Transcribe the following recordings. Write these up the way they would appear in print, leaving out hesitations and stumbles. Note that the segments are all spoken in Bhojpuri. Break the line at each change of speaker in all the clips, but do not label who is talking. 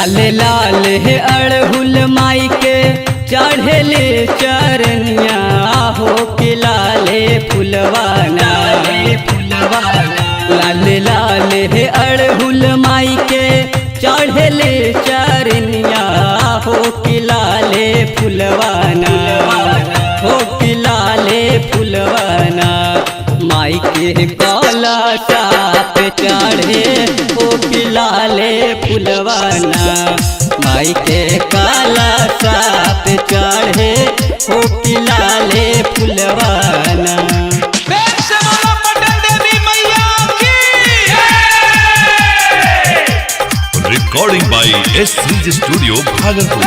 लाल लाल है अड़हुल माई के चढ़ले चरनिया हो कि लाले फुलवाना लाल लाल है अड़हुल माई के चढ़ले चरनिया हो कि लाले फुलवाना हो कि लाले फुलवाना माई के काला साप चढ़े हो कि लाले फुलवाना माई के काला साप चढ़े हो कि लाले फुलवाना।
Recording by S studio Bhagalpur.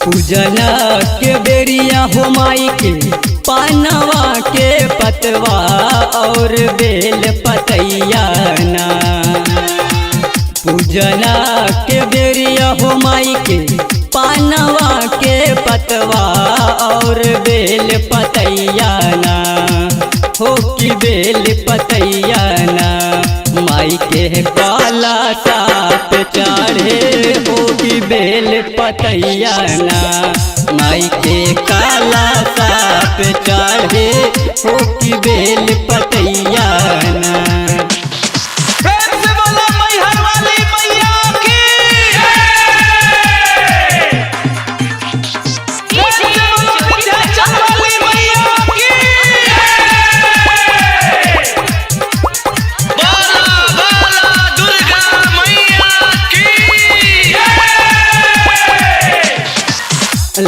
पूजना के बेरिया हो माई के पानवा के पतवा और बेल पतैया ना पूजना के बेरिया हो माई के पानवा के पतवा और बेल पतैया ना हो कि बेल पतैया ना माई के काला साप चढ़े हो कि बेल पतैया ना माई के काला साप चढ़े हो कि बेल पतैया ना।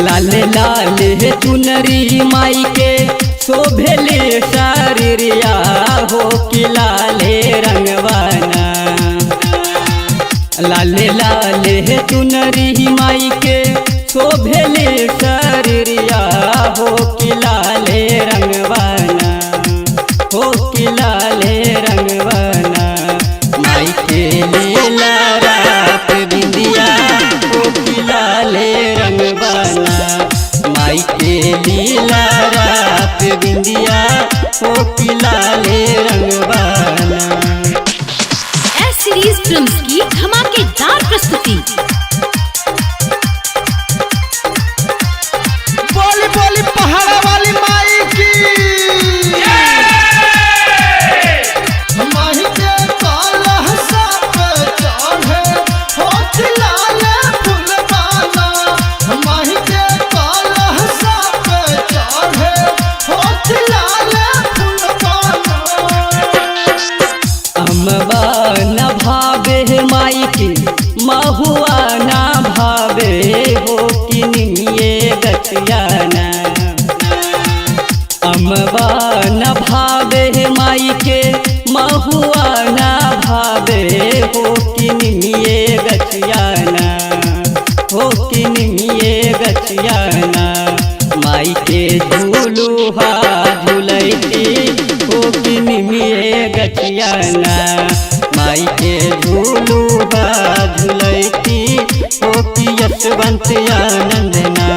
लाल लाल है चुनरी माई के शोभले शरीरिया हो कि लाले रंगवाना लाल लाल है चुनरी माई के शोभले शरीरिया हो कि लाले रंगवाना हो कि लाले रंगवाना माई के लीला रात बिंदिया हो कि लाले रंगवाना माई के लीला रात बिंदिया हो कि लाले रंगवाना।
एस सीरीज फिल्म्स की धमाकेदार प्रस्तुति।
बोली बोली पहाड़ा वाली माई की माही के काला साप चढ़े हो कि लाले फुलवाना माही के काला साप चढ़े हो कि लाले फुलवाना।
अमवा न भावे माई के महुआ न भावे हो कि निमिये गछियाना अमवा न भावे माई के महुआ न भावे हो कि निमिये गछियाना हो कि निमिये गछियाना माई के झूलुहा झूलैती हो कि निमिये गछियाना माई के झूलुहा झूलैती हो कि यशवंत आनंदना।